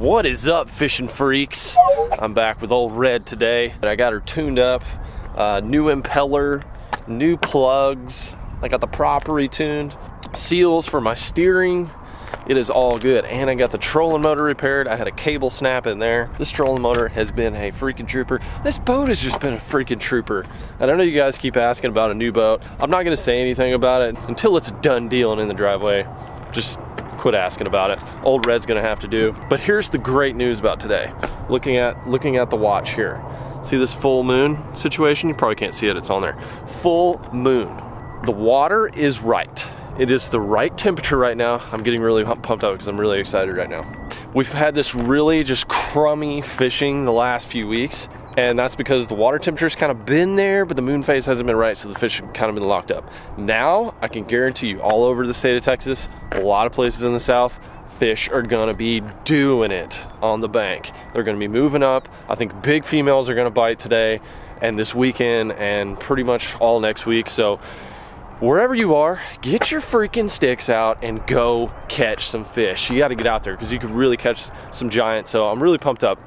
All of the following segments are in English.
What is up, fishing freaks? I'm back with old Red today. I got her tuned up, new impeller, new plugs. I got the prop retuned, seals for my steering. It is all good. And I got the trolling motor repaired. I had a cable snap in there. This trolling motor has been a freaking trooper. This boat has just been a freaking trooper. And I know you guys keep asking about a new boat. I'm not gonna say anything about it until it's a done deal and in the driveway. Just quit asking about it. Old Red's gonna have to do. But here's the great news about today. Looking at the watch here. See this full moon situation? You probably can't see it, it's on there. Full moon. The water is right. It is the right temperature right now. I'm getting really pumped up because I'm really excited right now. We've had this really just crummy fishing the last few weeks, and that's because the water temperature's kind of been there, but the moon phase hasn't been right, so the fish have kind of been locked up. Now, I can guarantee you, all over the state of Texas, a lot of places in the south, fish are gonna be doing it on the bank. They're gonna be moving up. I think big females are gonna bite today and this weekend and pretty much all next week. So wherever you are, get your freaking sticks out and go catch some fish. You got to get out there because you could really catch some giants. So I'm really pumped up.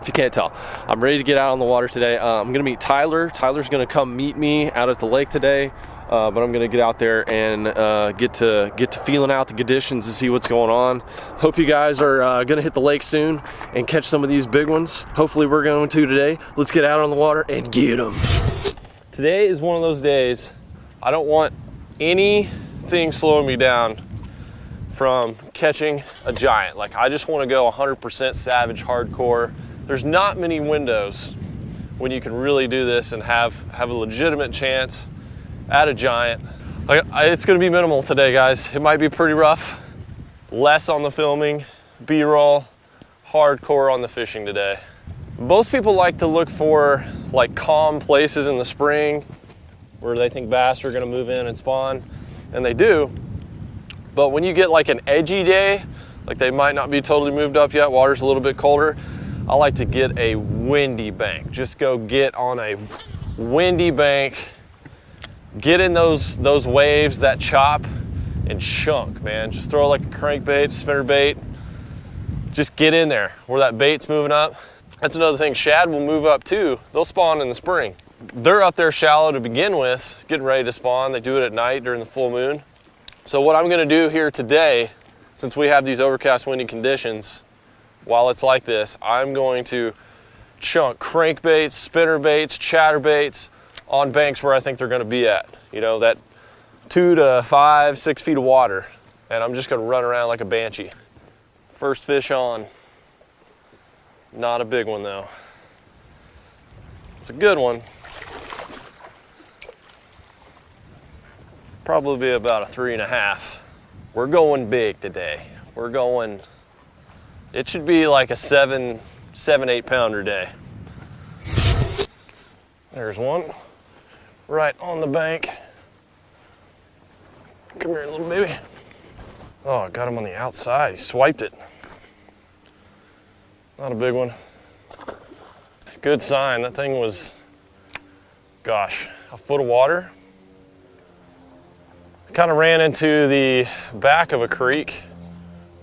If you can't tell, I'm ready to get out on the water today. I'm gonna meet Tyler. Tyler's gonna come meet me out at the lake today, but I'm gonna get out there and get to feeling out the conditions and see what's going on. Hope you guys are gonna hit the lake soon and catch some of these big ones. Hopefully we're going to today. Let's get out on the water and get them. Today is one of those days I don't want anything slowing me down from catching a giant. Like, I just want to go 100% savage hardcore. There's not many windows when you can really do this and have a legitimate chance at a giant. It's going to be minimal today, guys. It might be pretty rough. Less on the filming, B-roll, hardcore on the fishing today. Most people like to look for like calm places in the spring where they think bass are gonna move in and spawn, and they do. But when you get like an edgy day, like they might not be totally moved up yet, water's a little bit colder, I like to get a windy bank. Just go get on a windy bank, get in those waves that chop and chunk, man. Just throw like a crankbait, spinnerbait, just get in there where that bait's moving up. That's another thing, shad will move up too. They'll spawn in the spring. They're up there shallow to begin with, getting ready to spawn. They do it at night during the full moon. So what I'm gonna do here today, since we have these overcast windy conditions, while it's like this, I'm going to chunk crankbaits, spinnerbaits, chatterbaits on banks where I think they're gonna be at. You know, that 2 to 5, 6 feet of water. And I'm just gonna run around like a banshee. First fish on. Not a big one though. It's a good one. Probably about a 3.5. We're going big today. We're going, it should be like a 7, 8 pounder day. There's one right on the bank. Come here, little baby. Oh, I got him on the outside. He swiped it. Not a big one. Good sign. That thing was, gosh, a foot of water. Kind of ran into the back of a creek,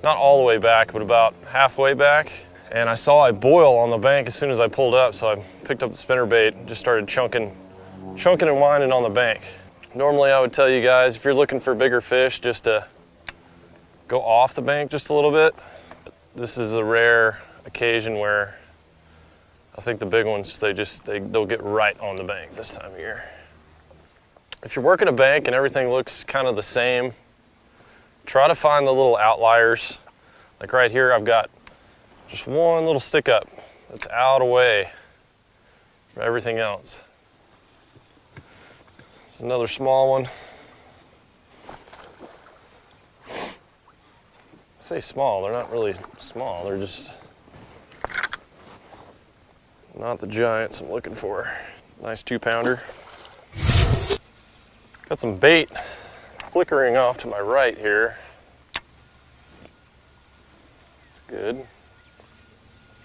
not all the way back, but about halfway back. And I saw a boil on the bank as soon as I pulled up, so I picked up the spinnerbait and just started chunking and winding on the bank. Normally I would tell you guys, if you're looking for bigger fish, just to go off the bank just a little bit. This is a rare occasion where I think the big ones, they'll get right on the bank this time of year. If you're working a bank and everything looks kind of the same, try to find the little outliers. Like right here, I've got just one little stick up that's out away from everything else. It's another small one. I say small, they're not really small, they're just not the giants I'm looking for. Nice 2 pounder. Got some bait flickering off to my right here. It's good.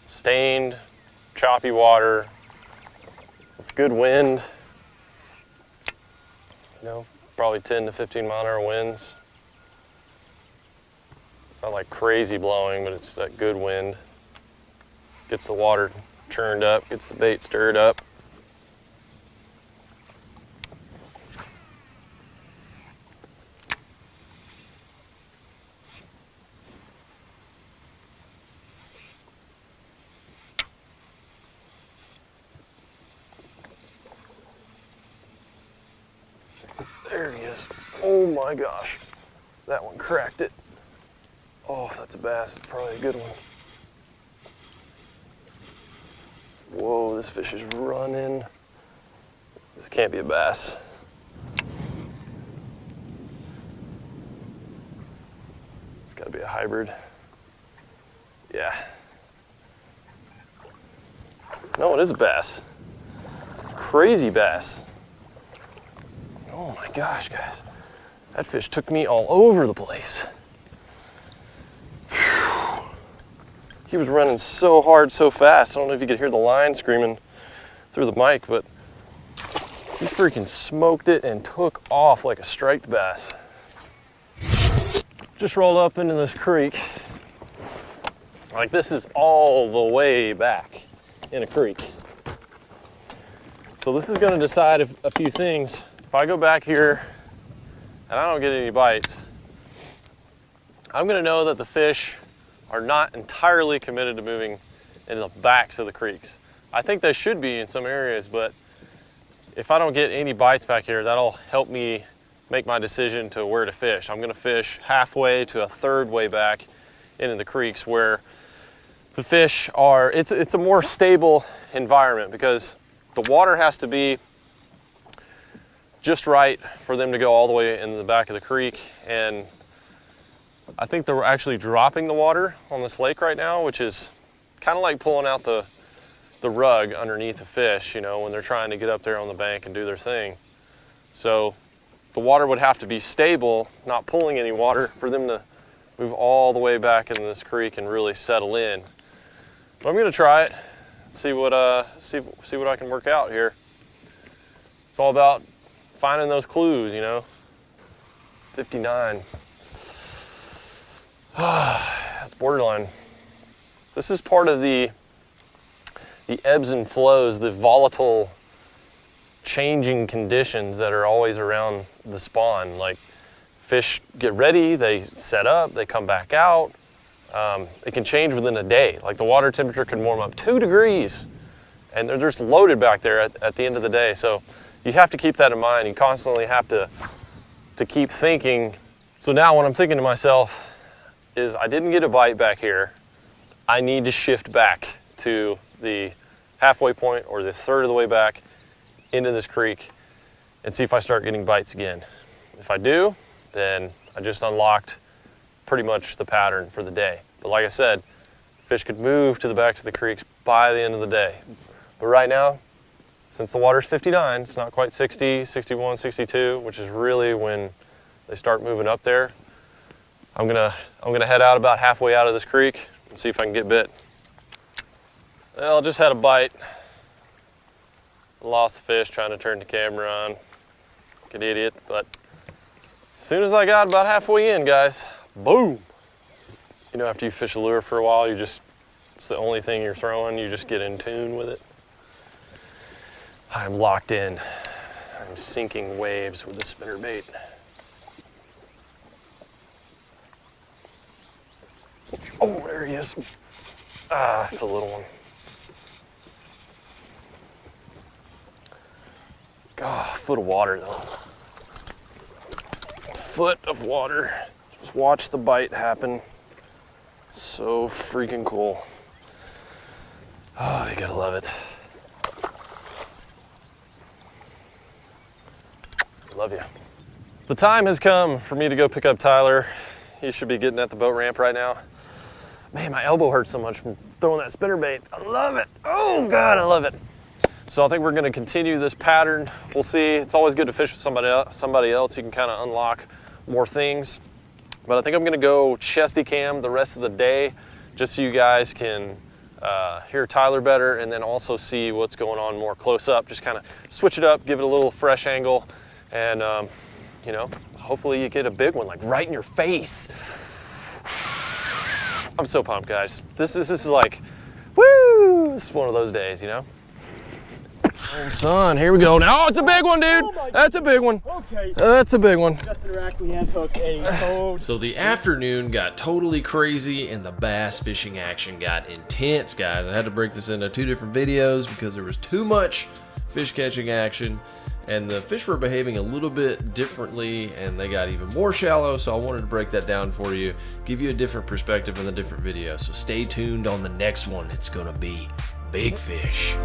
Stained, choppy water. It's good wind. You know, probably 10 to 15 mile an hour winds. It's not like crazy blowing, but it's that good wind. Gets the water churned up, gets the bait stirred up. There he is. Oh my gosh. That one cracked it. Oh, if that's a bass, it's probably a good one. Whoa, this fish is running. This can't be a bass. It's gotta be a hybrid. Yeah. No, it is a bass. Crazy bass. Oh my gosh, guys. That fish took me all over the place. Whew. He was running so hard, so fast. I don't know if you could hear the line screaming through the mic, but he freaking smoked it and took off like a striped bass. Just rolled up into this creek. Like, this is all the way back in a creek. So this is gonna decide a few things. If I go back here and I don't get any bites, I'm gonna know that the fish are not entirely committed to moving in the backs of the creeks. I think they should be in some areas, but if I don't get any bites back here, that'll help me make my decision to where to fish. I'm gonna fish halfway to a third way back into the creeks where the fish are, it's a more stable environment because the water has to be just right for them to go all the way in the back of the creek. And I think they're actually dropping the water on this lake right now, which is kind of like pulling out the rug underneath the fish, you know, when they're trying to get up there on the bank and do their thing. So the water would have to be stable, not pulling any water, for them to move all the way back into this creek and really settle in. But I'm gonna try it, see what I can work out here. It's all about finding those clues, you know. 59. That's borderline. This is part of the ebbs and flows, the volatile changing conditions that are always around the spawn. Like, fish get ready, they set up, they come back out. It can change within a day. Like, the water temperature can warm up 2 degrees and they're just loaded back there at the end of the day. So you have to keep that in mind. You constantly have to keep thinking. So now what I'm thinking to myself is, I didn't get a bite back here. I need to shift back to the halfway point or the third of the way back into this creek and see if I start getting bites again. If I do, then I just unlocked pretty much the pattern for the day. But like I said, fish could move to the backs of the creeks by the end of the day. But right now, since the water's 59, it's not quite 60, 61, 62, which is really when they start moving up there. I'm gonna head out about halfway out of this creek and see if I can get bit. Well, I just had a bite. Lost the fish trying to turn the camera on. Like an idiot, but as soon as I got about halfway in, guys, boom. You know, after you fish a lure for a while, it's the only thing you're throwing, you just get in tune with it. I'm locked in. I'm sinking waves with the spinnerbait. Oh, there he is. Ah, it's a little one. God, foot of water though. Foot of water. Just watch the bite happen. So freaking cool. Oh, you gotta love it. Love you. The time has come for me to go pick up Tyler. He should be getting at the boat ramp right now. Man, my elbow hurts so much from throwing that spinnerbait. I love it. Oh God, I love it. So I think we're gonna continue this pattern. We'll see. It's always good to fish with somebody else. You can kind of unlock more things. But I think I'm gonna go chesty cam the rest of the day, just so you guys can hear Tyler better, and then also see what's going on more close up. Just kind of switch it up, give it a little fresh angle, and you know, hopefully you get a big one, like right in your face. I'm so pumped, guys. This is like, woo! Woo! It's one of those days, you know? Oh, son, here we go. Now, oh, it's a big one, dude. That's a big one. Okay. That's a big one. Justin Rackley has hooked a toad. So the afternoon got totally crazy and the bass fishing action got intense, guys. I had to break this into 2 different videos because there was too much fish catching action and the fish were behaving a little bit differently and they got even more shallow. So I wanted to break that down for you, give you a different perspective in the different videos. So stay tuned on the next one. It's gonna be big fish.